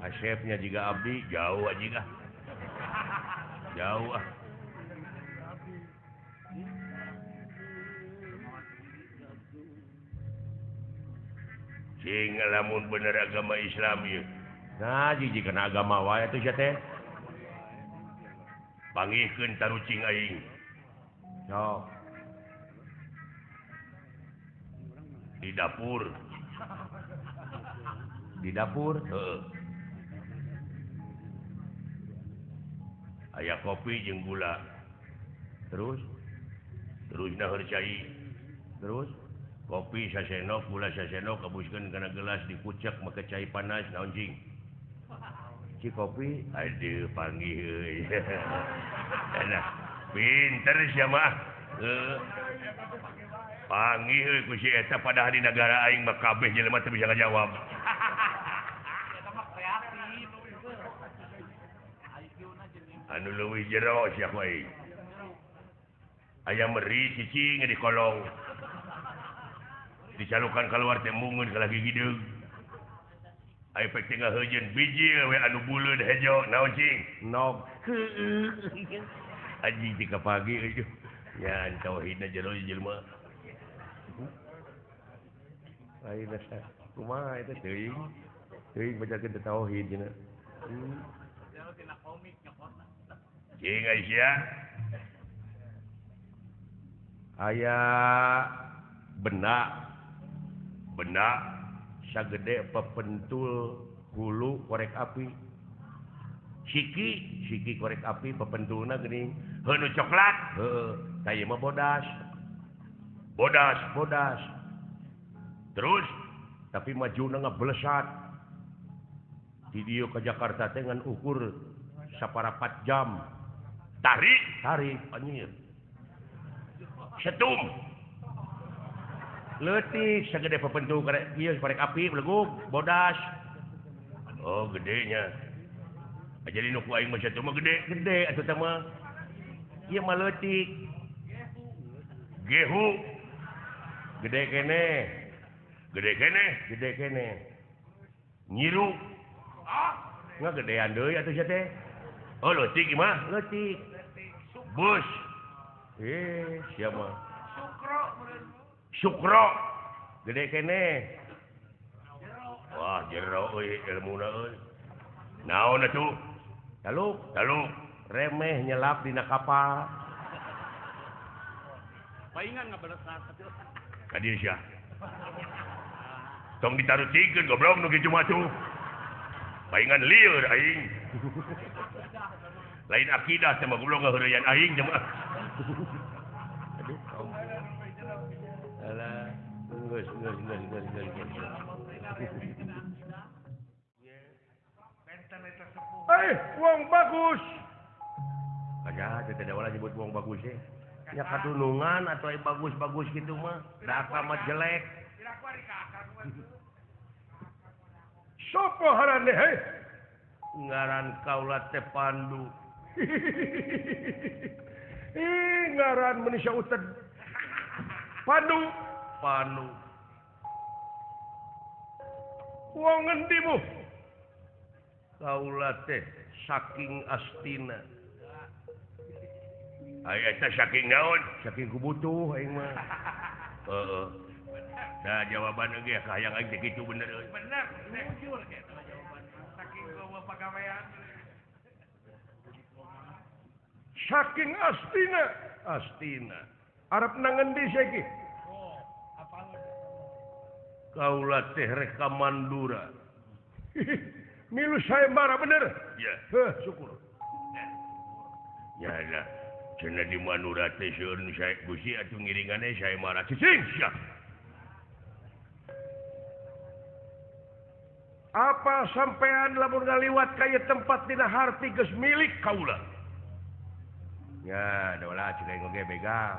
Speaker 2: Kasepnya juga abdi jauh aja. Jauh ah. Cing lamun bener agama Islam ieu. Nah, jiji kena agama wae atuh sia teh. Pangihkeun tarucing aing. Sok. Di dapur. Di dapur? Heeh. Aya kopi jeung gula. Terus naheur cai. Terus kopi sasendok, gula sasendok, kabuskeun kana gelas dikucek make cai panas naon cing? Ci kopi, aduh panggih euy. Nah, pinter sia mah. Panggih euy ku si eta padahal di negara aing mah kabeh jelema teu bisa ngajawab. Anu leuwih jero sia ku aing. Aya meri cicing di kolong. Dicalukan keluar teh mungun ka lagi gideung. Aya pek tinggal heujeun biji we anu buleud hejo naon cing? Nog. Anjing tika pagi euy. Nya tauhidna jero jelema. Ayeuna kumaha eta teuing? Teuing bacakeun tauhid cenah. Cing Aisyah. Aya benak sagede pepentul hulu korek api. Siki korek api pepentulna geuning heuh coklat. Heuh, tah mah bodas. Terus tapi majuna ngablesat. Di dieu ka Jakarta teh ngan ukur saparapat jam. Tarik anjir. Setum. Leutik sagede pepentul korek ieu korek api beleguk bodas. Oh gedenya. Jadi nu ku aing mah setum mah gede atuh teh mah. Ieu mah leutik. Gehu. Gede kene. Nyiru. Ngagedean deui atuh sia teh. Oh leutik ieu mah, leutik. Bus. Sia mah. Sukro. Gede kene. Wah, jero euy ilmuna euy. Naon atuh? Taluk. Remeh nyelap dina kapal.
Speaker 4: Paingan ngabalesat atuh.
Speaker 2: Ka dieu sia. Tong ditarucikeun goblok nu kitu mah tuh. Paingan lieur aing. Lain akidah teh mah goblok ngaheureyan aing cenah. Aduh. Alah, geus. Uang bagus. Aja teh da wala nyebut uang bagus teh. Nya kadunungan atau bagus-bagus gitu mah. Da mah jelek. Sopo harane he? Ngaran kaula teh Pandu. Ngaran manusia uted. Pandu. Wong endi mu? Kaula teh saking Astina. Aya teh saking naon? Saking kubutuh aing mah. Heeh. Nah jawaban ge hayang aing teh kitu bener euy.
Speaker 3: Bener, jujur gitu jawaban. Saking gua pagawean.
Speaker 2: Saking Astina. Arep nang endi saiki?
Speaker 3: Oh, apalun.
Speaker 2: Kaula teh rek ka Mandura. Milu sayembara bener? Ya. Heh, syukur. Ya lah. Cenah di Mandura teh seueur nu sae Gusti atuh ngiringane sayembara cicing sia. Apa sampean lamun ngaliwat ka ieu tempat dina harti geus milik kaula? Ya, da ulah cik aing oge begal.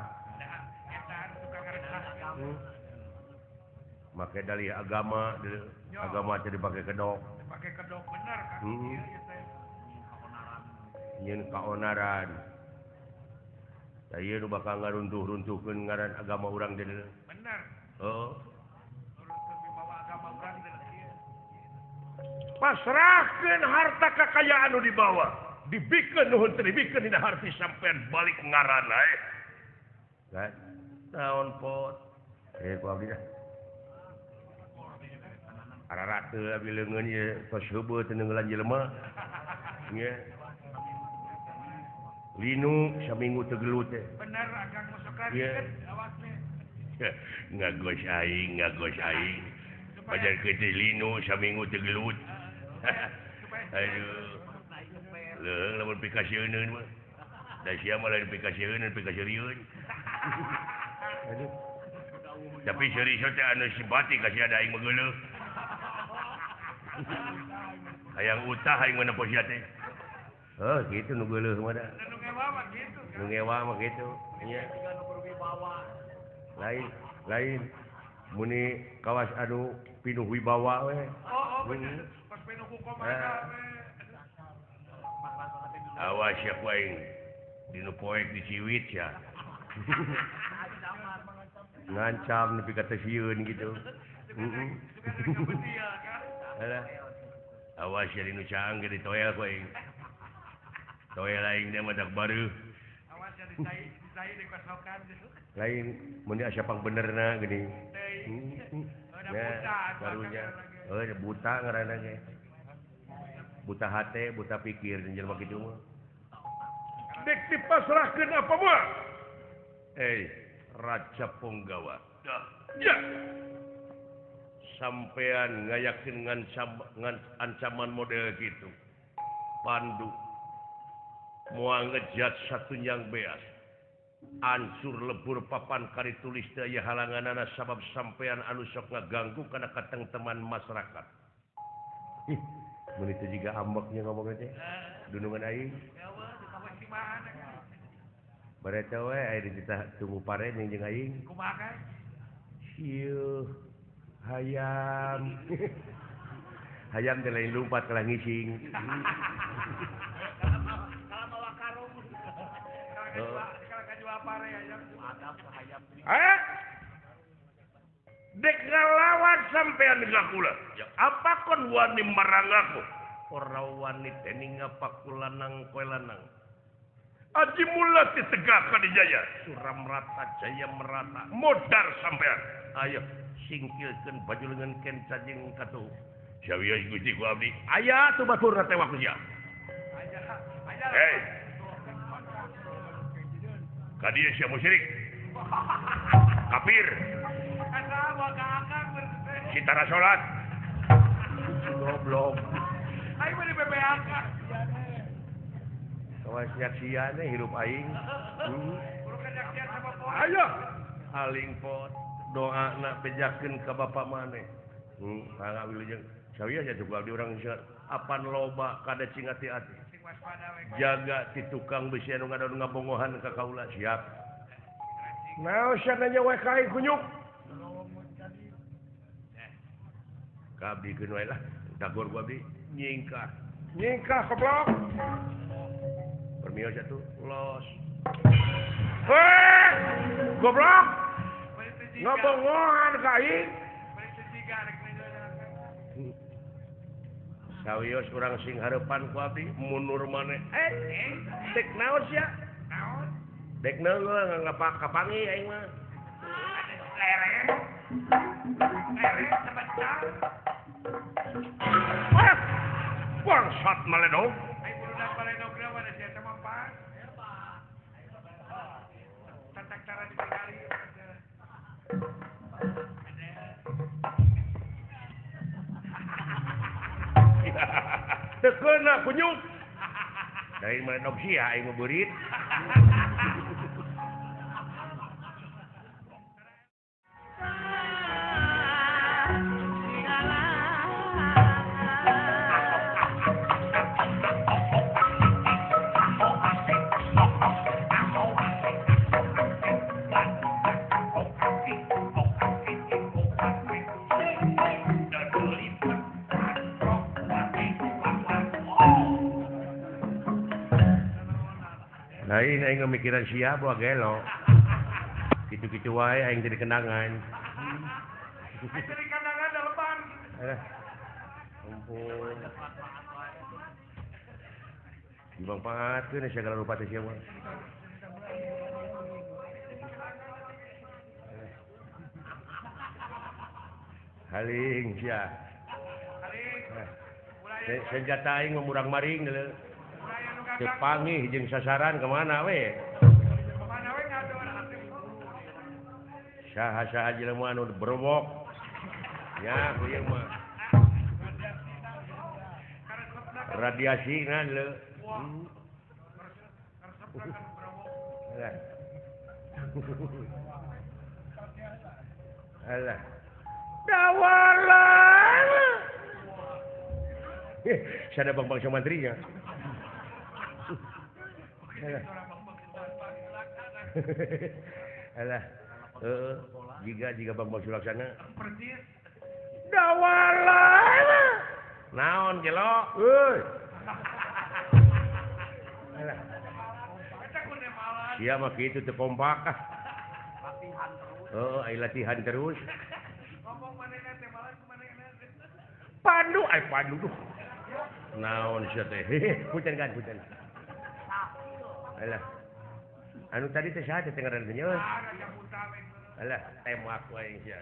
Speaker 2: Make dalih agama teh dipake kedok.
Speaker 3: Dipake kedok bener kan. Ieu teh.
Speaker 2: Nyeun kaonaran. Da ieu nu bakal ngaruntuh-runtuhkeun ngaran agama urang teh.
Speaker 3: Bener.
Speaker 2: Heeh.
Speaker 3: Urang bawa agama urang teh.
Speaker 2: Pasrahkeun harta kakayaan nu dibawa. Dibikeun nuhun teu dibikeun dina harti sampean balik ngaranna Kan? Naon pot? Ku abdi dah. ararate abi leungeun ye tos heubeut teu ngeungelan jelema nya linu saminggu teu gelut teh
Speaker 3: Bener agang masuk lagi
Speaker 2: Iya.
Speaker 3: kan awaknya.
Speaker 2: ngagos aing pajar kete linu saminggu teu gelut aduh leung lamun pikasieun mah da sia mah lain pikasieun pikasieun aduh tapi seri teh anu simpati ka sia da aing mah geuleuh hayang utah aing mah nepos sia teh oh kitu nu geuleuh mah da
Speaker 3: Nu ngewa mah gitu kan.
Speaker 2: nu ngewa mah kitu nya lain muni kawas anu pinuh wibawa we
Speaker 3: Oh bener. Pas penuh hukum mereka.
Speaker 2: awas ya ku aing dinu poek di Ciwit ya ngancam nepi ka teu sieun gitu
Speaker 3: Dia kan.
Speaker 2: alah awas ya dinu caang ge ditoel ku aing toel aing teh mah dak bareuh
Speaker 3: Awas ya disai di kosokan gitu.
Speaker 2: lain mun dia asa pang benerna geuning
Speaker 3: Udah buta.
Speaker 2: barunya buta ngaranna ge buta hate buta pikir jeung jelema kitu mah dek dipasrahkeun apa mah Raja Punggawa ya sampean ngayakeun ngan ancaman model gitu Pandu moal ngejat satunjang beas ancur lebur papan kari tulis daya halanganana sabab sampean anu sok ngaganggu kana katengteman masyarakat mun itu juga ambeknya ngomongnya teh dunungan aing bareta we aya dititah tunggu pare jeung aing
Speaker 3: Kumaha kan?
Speaker 2: sieuh hayam hayam teh lain lumpat kalah ngising
Speaker 3: Kalau bawa karung. Kalau kajual pare aja.
Speaker 2: Dek ngalawan sampean ngakula. Ya apa kon wani marang aku? Ora wani teh ningapakulanang koe lanang. Aji mula ditegak ka dijaya. Suram rata jaya merata. Modar sampean. Ayo singkilkeun baju lengan ken cajing katuh. Sawios Gusti ku abdi. Aya tuh baturna teh waktu sia. Hei. Kadieu sia musyrik. Kafir.
Speaker 3: Asa boga akang bersih.
Speaker 2: Citara salat. Goblok.
Speaker 3: Ayo beli BBAK.
Speaker 2: Kawas nyaksiannya hirup aing.
Speaker 3: Kudu kenyaksian sama poin.
Speaker 2: Ayo. Aling pot. Doa nak bejakeun ka bapa maneh. Kangga wilujeng. Sawios ya cukup di urang sieun. Apan loba kada cing ati-ati.
Speaker 3: Sing waspada we.
Speaker 2: Jaga ti tukang besi anu ngadon ngabongohan ka kaula siap. Naon sananya we ka aing kunyuk. Kabdi keun wae lah. Dagor gua abdi nyingkah. Nyingkah goblok. Permios atuh los. Heh! Goblok. Ngabongohan ka aing.
Speaker 3: Beli setiga rek ngeunah.
Speaker 2: Sawios urang sing hareupan ku abdi mundur maneh. Dek naon sia?
Speaker 3: Naon?
Speaker 2: Dek naon kapangi aing mah.
Speaker 3: Lere sebentar.
Speaker 2: Bangsat maledog.
Speaker 3: Ayo burudak paledog na wana siya sama pa. Tatak cara ditinggali.
Speaker 2: Tekeuna kunyuk. Dari maledog sia aing mah beurit. Lain aing ngemikiran sia bawa gelo. Kitu-kitu wae aing jadi kenangan.
Speaker 3: Ayo jadi kandangan dalepan.
Speaker 2: Alah. Ampun. Ibang pangatkeun segala rupa teh sia mah. Haling sia. senjata aing memurang maring deuleu. Tepangih jeung sasaran kemana we?
Speaker 3: Kemana we ngadon atuh.
Speaker 2: Saha-saha jelema anu berobok. Ya, ieu mah. Radiasina deuleu. Alah. Dawalan. Sada bang bangsa mantrinya. Alah. Jika bang bang sulaksana.
Speaker 3: Persis.
Speaker 2: Dawalan. Naon jelo? Euy. Alah. Sia mah kitu teu kompak. Latihan terus. Ai latihan terus.
Speaker 3: Ngomong manehna teh malah kumanehna.
Speaker 2: Pandu, pandu tuh. Naon sia teh? Punten. Alah. Anu tadi teh saha teh ngaran teh nya? Alah, tembak wae sia.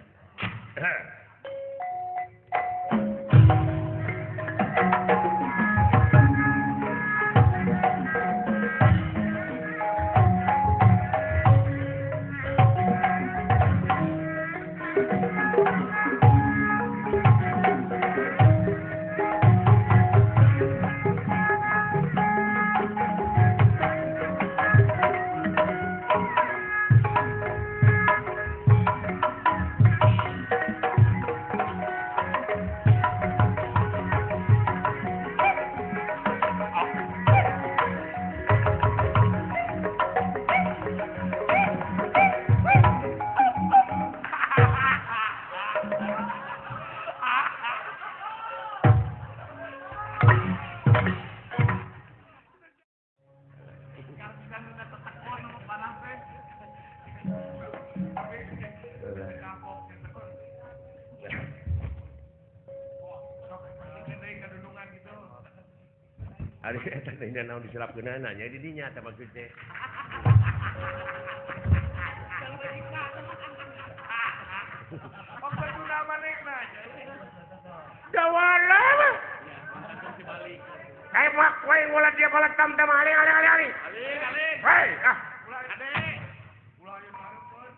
Speaker 2: Ari eta teh naon diselapkeunana nya di dinya teh maksudnya.
Speaker 3: Oh, betuna manehna.
Speaker 2: Dawalan. Tembak wae ulah dia balat tam-tam ali.
Speaker 3: Aling.
Speaker 2: Hei, ah.
Speaker 3: Ade. Ulah ieu mareupeun.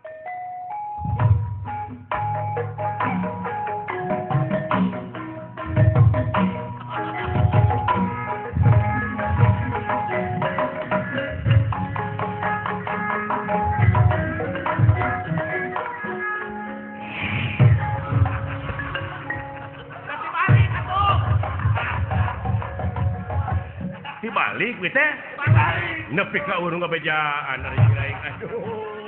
Speaker 2: Dibalik we teh. Nepi ka urang ngabejaan ari aing. Aduh.